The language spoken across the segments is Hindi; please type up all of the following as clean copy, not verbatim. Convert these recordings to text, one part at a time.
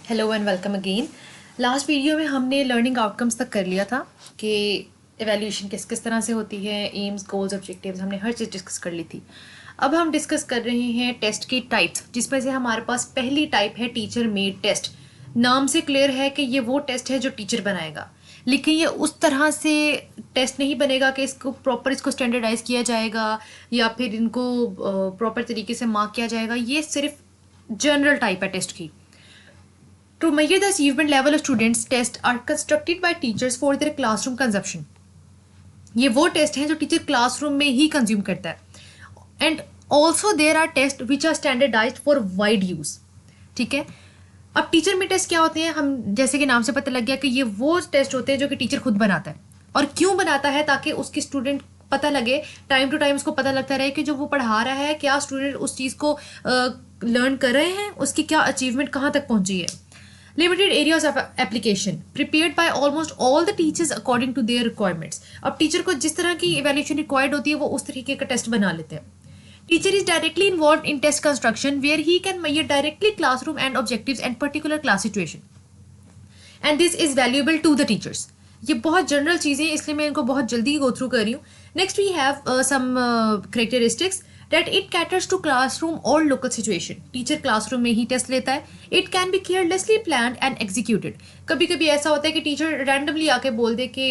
Hello and welcome again. Last video में हमने लर्निंग आउटकम्स तक कर लिया था कि एवेल्यूएशन किस किस तरह से होती है, एम्स, गोल्स, ऑब्जेक्टिव्स, हमने हर चीज़ डिस्कस कर ली थी। अब हम डिस्कस कर रहे हैं टेस्ट की टाइप्स, जिसमें से हमारे पास पहली टाइप है टीचर मेड टेस्ट। नाम से क्लियर है कि ये वो टेस्ट है जो टीचर बनाएगा, लेकिन ये उस तरह से टेस्ट नहीं बनेगा कि इसको प्रॉपर इसको स्टैंडर्डाइज किया जाएगा या फिर इनको प्रॉपर तरीके से मार्क किया जाएगा। ये सिर्फ जनरल टाइप है टेस्ट की। To measure the achievement level of students, tests are constructed by teachers for their classroom consumption. ये वो टेस्ट हैं जो टीचर क्लासरूम में ही कंज्यूम करता है। And also there are test which are standardised for wide use. ठीक है, अब टीचर में टेस्ट क्या होते हैं, हम जैसे कि नाम से पता लग गया कि ये वो टेस्ट होते हैं जो कि टीचर खुद बनाता है। और क्यों बनाता है? ताकि उसके स्टूडेंट पता लगे, टाइम टू टाइम उसको पता लगता रहे कि जो वो पढ़ा रहा है क्या स्टूडेंट उस चीज़ को लर्न कर रहे हैं, उसकी क्या अचीवमेंट कहाँ तक पहुंची है। Limited areas of application prepared by almost all the teachers according to their requirements. अब टीचर को जिस तरह की evaluation required होती है वो उस तरीके का टेस्ट बना लेते हैं। Teacher is directly involved in test construction where he can measure directly classroom and objectives and particular class situation. And this is valuable to the teachers. ये बहुत जनरल चीज़ें, इसलिए मैं इनको बहुत जल्दी गो थ्रू कर रही हूँ। Next we have some characteristics that it caters to classroom or local situation. Teacher classroom में ही टेस्ट लेता है। It can be carelessly planned and executed. कभी कभी ऐसा होता है कि टीचर रैंडमली आके बोल दे कि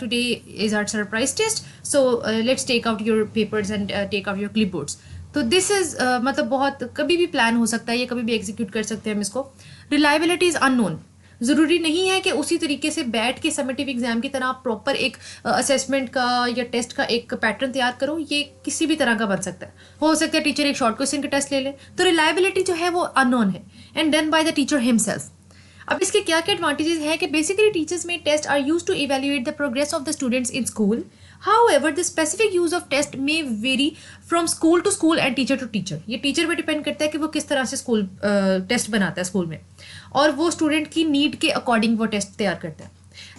today is our surprise test, so let's take out your papers and take out your clipboards. तो दिस इज मतलब बहुत कभी भी प्लान हो सकता है, ये कभी भी एग्जीक्यूट कर सकते हैं हम इसको। Reliability is unknown. ज़रूरी नहीं है कि उसी तरीके से बैठ के समेटिव एग्जाम की तरह आप प्रॉपर एक असेसमेंट का या टेस्ट का एक पैटर्न तैयार करो। ये किसी भी तरह का बन सकता है। हो सकता है टीचर एक शॉर्ट क्वेश्चन का टेस्ट ले ले, तो रिलायबिलिटी जो है वो अननोन है and done by the teacher himself. अब इसके क्या क्या एडवांटेजेस हैं कि बेसिकली टीचर्स में test are use to evaluate the progress of the students in school. However, the specific use of test may vary from school to school and teacher to teacher. ये टीचर पे डिपेंड करता है कि वो किस तरह से स्कूल टेस्ट बनाता है स्कूल में, और वो स्टूडेंट की नीड के अकॉर्डिंग वो टेस्ट तैयार करता है।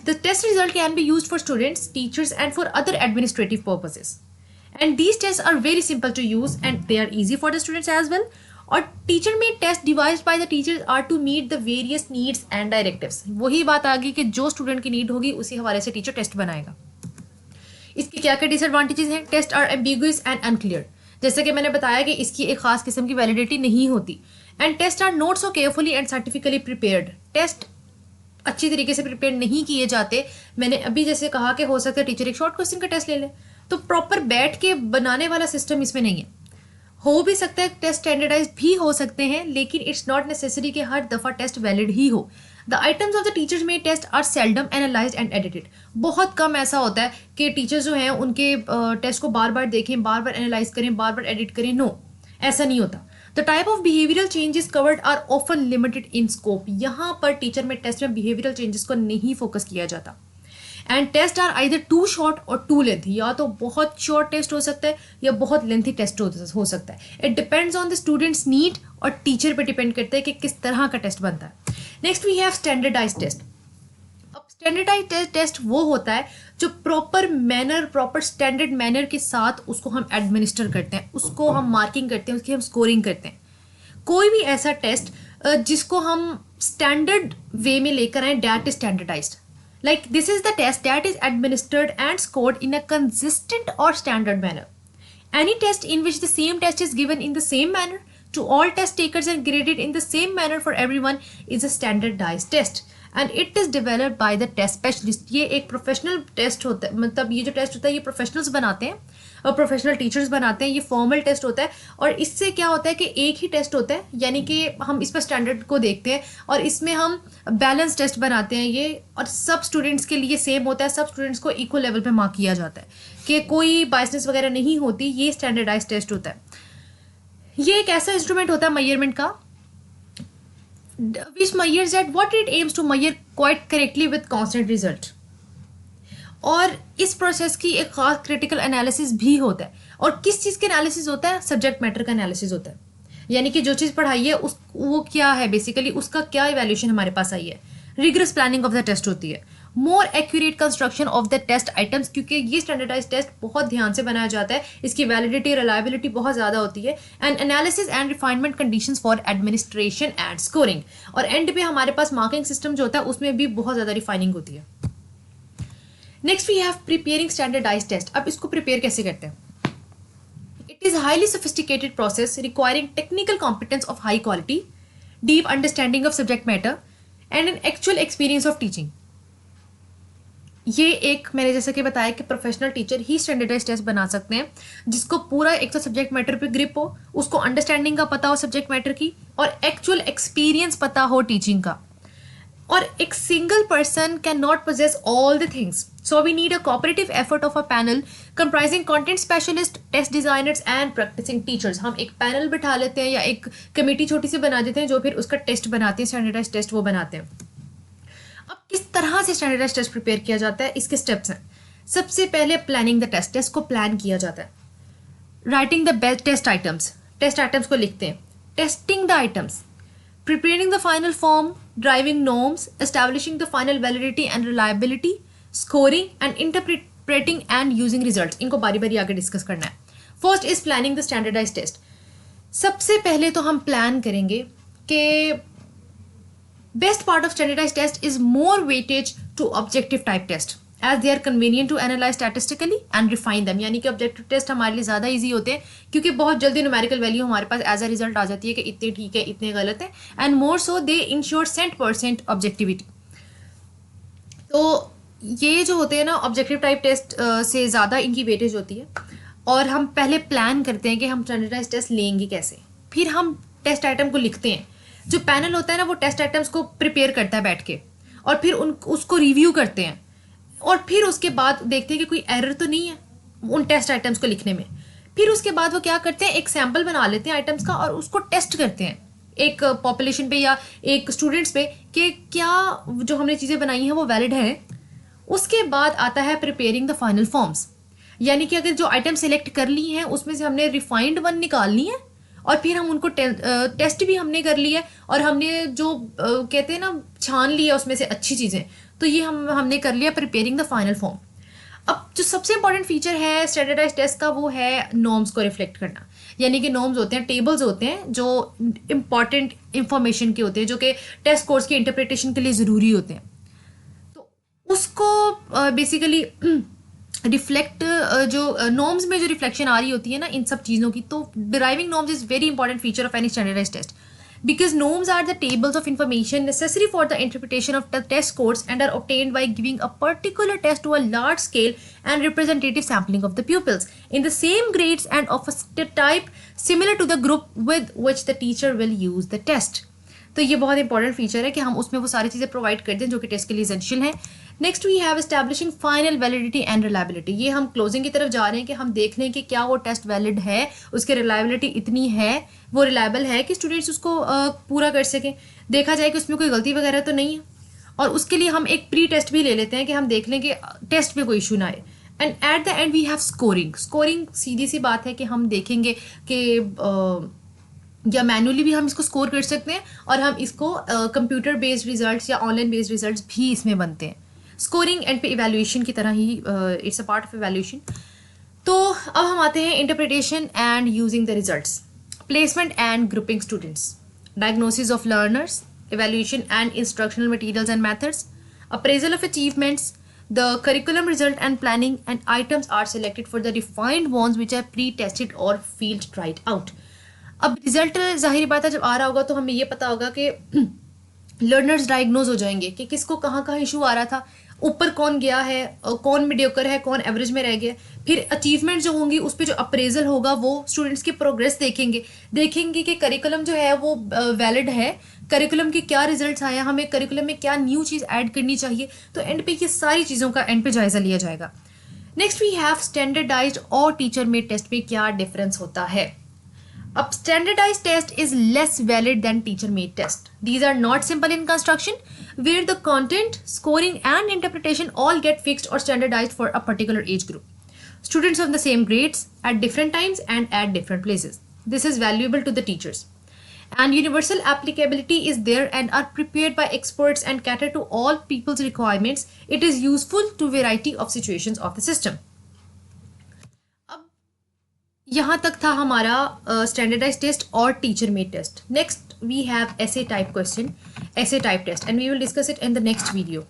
The test result can be used for students, teachers and for other administrative purposes. And these tests are very simple to use and they are easy for the students as well. और टीचर में test devised by the teachers are to meet the various needs and directives. वही बात आ गई कि जो स्टूडेंट की नीड होगी उसी हवाले से टीचर टेस्ट बनाएगा। इसके क्या क्या डिसएडवांटेजेस हैं? Test are ambiguous and unclear. जैसे कि मैंने बताया कि इसकी एक खास किस्म की वैलिडिटी नहीं होती। And test are not so carefully and scientifically prepared. Test अच्छी तरीके से प्रिपेयर नहीं किए जाते। मैंने अभी जैसे कहा कि हो सकता है टीचर एक शॉर्ट क्वेश्चन का टेस्ट ले ले, तो प्रॉपर बैठ के बनाने वाला सिस्टम इसमें नहीं है। हो भी सकता है टेस्ट स्टैंडर्डाइज भी हो सकते हैं, लेकिन इट्स नॉट नेसेसरी कि हर दफ़ा टेस्ट वैलिड ही हो। The items of the teachers में test are seldom analysed and edited. बहुत कम ऐसा होता है कि टीचर्स जो हैं उनके टेस्ट को बार बार देखें, बार बार एनालाइज करें, बार बार एडिट करें। नो, ऐसा नहीं होता। The type of behavioural changes covered are often limited in scope. यहाँ पर टीचर में टेस्ट में बिहेवियरल चेंजेस को नहीं फोकस किया जाता। And test are either too short और टू लेंथ। या तो बहुत शॉर्ट टेस्ट हो सकता है या बहुत लेंथी टेस्ट हो सकता है। It depends on the students need और टीचर पे डिपेंड करता है कि किस तरह का टेस्ट बनता है। Next we have standardise test. अब स्टैंडर्डाइज टेस्ट वो होता है जो proper manner, proper standard manner के साथ उसको हम एडमिनिस्टर करते हैं, उसको हम मार्किंग करते हैं, उसकी हम स्कोरिंग करते हैं। कोई भी ऐसा टेस्ट जिसको हम स्टैंडर्ड वे में लेकर आए, that is standardised. Like this is the test that is administered and scored in a consistent or standard manner. Any test in which the same test is given in the same manner to all test takers and graded in the same manner for everyone is a standardized test. And it is developed by the test specialist. ये एक प्रोफेशनल टेस्ट होता है, मतलब ये जो टेस्ट होता है ये प्रोफेशनल्स बनाते हैं और प्रोफेशनल टीचर्स बनाते हैं। ये फॉर्मल टेस्ट होता है और इससे क्या होता है कि एक ही टेस्ट होता है, यानी कि हम इस पर स्टैंडर्ड को देखते हैं और इसमें हम बैलेंस टेस्ट बनाते हैं ये, और सब स्टूडेंट्स के लिए सेम होता है, सब स्टूडेंट्स को इक्वल लेवल पे मार्क किया जाता है कि कोई बायसनेस वगैरह नहीं होती। ये स्टैंडर्डाइज टेस्ट होता है। ये एक ऐसा इंस्ट्रूमेंट होता है मेजरमेंट का which measures at what it aims to measure quite correctly with constant result. और इस प्रोसेस की एक खास क्रिटिकल एनालिसिस भी होता है। और किस चीज़ का एनालिसिस होता है? सब्जेक्ट मैटर का एनालिसिस होता है, यानी कि जो चीज़ पढ़ाई है उस वो क्या है, बेसिकली उसका क्या इवैल्यूएशन हमारे पास आई है। Rigorous planning of the test होती है more accurate construction of the test items, क्योंकि ये स्टैंडर्डाइज टेस्ट बहुत ध्यान से बनाया जाता है, इसकी वैलिडिटी रिलायबिलिटी बहुत ज़्यादा होती है, and analysis and refinement conditions for administration and scoring, और एंड पे हमारे पास मार्किंग सिस्टम जो होता है उसमें भी बहुत ज़्यादा रिफाइनिंग होती है। Next we have preparing standardise test. अब इसको प्रिपेयर कैसे करते हैं? It is highly sophisticated process requiring technical competence of high quality, deep understanding of subject matter and an actual experience of teaching. ये एक मैंने जैसे कि बताया कि प्रोफेशनल टीचर ही स्टैंडर्डाइज टेस्ट बना सकते हैं, जिसको पूरा एक तो सब्जेक्ट मैटर पे ग्रिप हो, उसको अंडरस्टैंडिंग का पता हो सब्जेक्ट मैटर की, और एक्चुअल एक्सपीरियंस पता हो टीचिंग का। और एक single person can not possess all the things, so we need a cooperative effort of a panel comprising content specialist, test designers and practising teachers. हम एक पैनल बिठा लेते हैं या एक कमेटी छोटी सी बना देते हैं जो फिर उसका टेस्ट बनाते हैं, स्टैंडर्डाइज टेस्ट वो बनाते हैं। अब किस तरह से स्टैंडर्डाइज टेस्ट प्रिपेयर किया जाता है, इसके स्टेप्स हैं। सबसे पहले प्लानिंग द टेस्ट, टेस्ट को प्लान किया जाता है। Writing the best test items को लिखते हैं। Testing the items, preparing the final form, driving norms, establishing the final validity and reliability, scoring and interpreting and using results। इनको बारी बारी आगे डिस्कस करना है। First is planning the standardise test. सबसे पहले तो हम प्लान करेंगे कि best part of standardise test is more weightage to objective type test as they are convenient to analyse statistically and refine them. यानी कि ऑब्जेक्टिव टेस्ट हमारे लिए ज़्यादा ईजी होते हैं क्योंकि बहुत जल्दी न्यूमेरिकल वैल्यू हमारे पास एज अ रिजल्ट आ जाती है कि इतने ठीक है इतने गलत है, and more so they ensure 100% objectivity. तो ये जो होते हैं ना ऑब्जेक्टिव टाइप टेस्ट से ज़्यादा इनकी वेटेज होती है, और हम पहले प्लान करते हैं कि हम स्टैंडर्डाइज टेस्ट लेंगे कैसे, फिर हम टेस्ट आइटम को लिखते हैं। जो पैनल होता है ना वो टेस्ट आइटम्स को प्रिपेयर करता है बैठ के, और फिर उसको रिव्यू करते हैं, और फिर उसके बाद देखते हैं कि कोई एरर तो नहीं है उन टेस्ट आइटम्स को लिखने में। फिर उसके बाद वो क्या करते हैं, एक सैंपल बना लेते हैं आइटम्स का और उसको टेस्ट करते हैं एक पॉपुलेशन पे या एक स्टूडेंट्स पे कि क्या जो हमने चीज़ें बनाई हैं वो वैलिड है। उसके बाद आता है प्रिपेयरिंग द फाइनल फॉर्म्स, यानी कि अगर जो आइटम सेलेक्ट कर ली हैं उसमें से हमने रिफाइंड वन निकालनी है, और फिर हम उनको टेस्ट भी हमने कर लिया है, और हमने जो कहते हैं ना छान लिया उसमें से अच्छी चीज़ें, तो ये हमने कर लिया प्रिपेयरिंग द फाइनल फॉर्म। अब जो सबसे इंपॉर्टेंट फीचर है स्टैंडर्डाइज टेस्ट का वो है नॉर्म्स को रिफ्लेक्ट करना। यानी कि नॉर्म्स होते हैं, टेबल्स होते हैं जो इंपॉर्टेंट इंफॉर्मेशन के होते हैं, जो कि टेस्ट कोर्स की इंटरप्रिटेशन के लिए ज़रूरी होते हैं। तो उसको बेसिकली रिफ्लेक्ट जो नॉर्म्स में जो रिफ्लेक्शन आ रही होती है ना इन सब चीज़ों की, तो deriving norms is very important feature of any standardise test because norms are the tables of information necessary for the interpretation of the test scores and are obtained by giving a particular test to a large scale and representative sampling of the pupils in the same grades and of a type similar to the group with which the teacher will use the test। तो ये बहुत इंपॉर्टेंट फीचर है कि हम उसमें वो सारी चीज़ें प्रोवाइड कर दें जो कि टेस्ट के लिए एसेंशियल हैं। Next we have establishing final validity and reliability. ये हम क्लोजिंग की तरफ जा रहे हैं कि हम देख लें कि क्या वो टेस्ट वैलिड है, उसकी रिलायबिलिटी इतनी है, वो रिलायबल है कि स्टूडेंट्स उसको पूरा कर सकें, देखा जाए कि उसमें कोई गलती वगैरह तो नहीं है। और उसके लिए हम एक प्री टेस्ट भी ले लेते हैं कि हम देख लें कि टेस्ट में कोई इशू ना आए। And at the end we have scoring. Scoring सीधी सी बात है कि हम देखेंगे कि या मैनुअली भी हम इसको स्कोर कर सकते हैं, और हम इसको कंप्यूटर बेस्ड रिजल्ट्स या ऑनलाइन बेस्ड रिजल्ट्स भी इसमें बनते हैं। स्कोरिंग एंड पे इवैल्यूएशन की तरह ही it's a part of evaluation. तो अब हम आते हैं interpretation and using the results, placement and grouping students, diagnosis of learners, evaluation and instructional materials and methods, appraisal of achievements, the curriculum result and planning and items are selected for the defined ones which are pre-tested or field tried out। अब रिजल्ट जाहिर बात है जब आ रहा होगा तो हमें ये पता होगा कि लर्नर्स डायग्नोज हो जाएंगे कि किसको कहाँ कहाँ इशू आ रहा था, ऊपर कौन गया है, कौन मीडियोकर है, कौन एवरेज में रह गया। फिर अचीवमेंट जो होंगी उस पर जो अप्रेजल होगा वो स्टूडेंट्स की प्रोग्रेस देखेंगे कि करिकुलम जो है वो वैलिड है, करिकुलम के क्या रिजल्ट्स आया, हमें करिकुलम में क्या न्यू चीज़ ऐड करनी चाहिए। तो एंड पे ये सारी चीज़ों का एंड पे जायज़ा लिया जाएगा। नेक्स्ट वी हैव स्टैंडर्डाइज्ड और टीचर मेड टेस्ट में क्या डिफरेंस होता है। अब standardized test is less valid than teacher made test. These are not simple in construction where the content, scoring and interpretation all get fixed or standardized for a particular age group. Students of the same grades at different times and at different places. This is valuable to the teachers. and universal applicability is there and are prepared by experts and cater to all people's requirements. It is useful to variety of situations of the system. अब यहाँ तक था हमारा स्टैंडर्डाइज टेस्ट और teacher made test. Next we have essay type question, essay type test, and we will discuss it in the next video.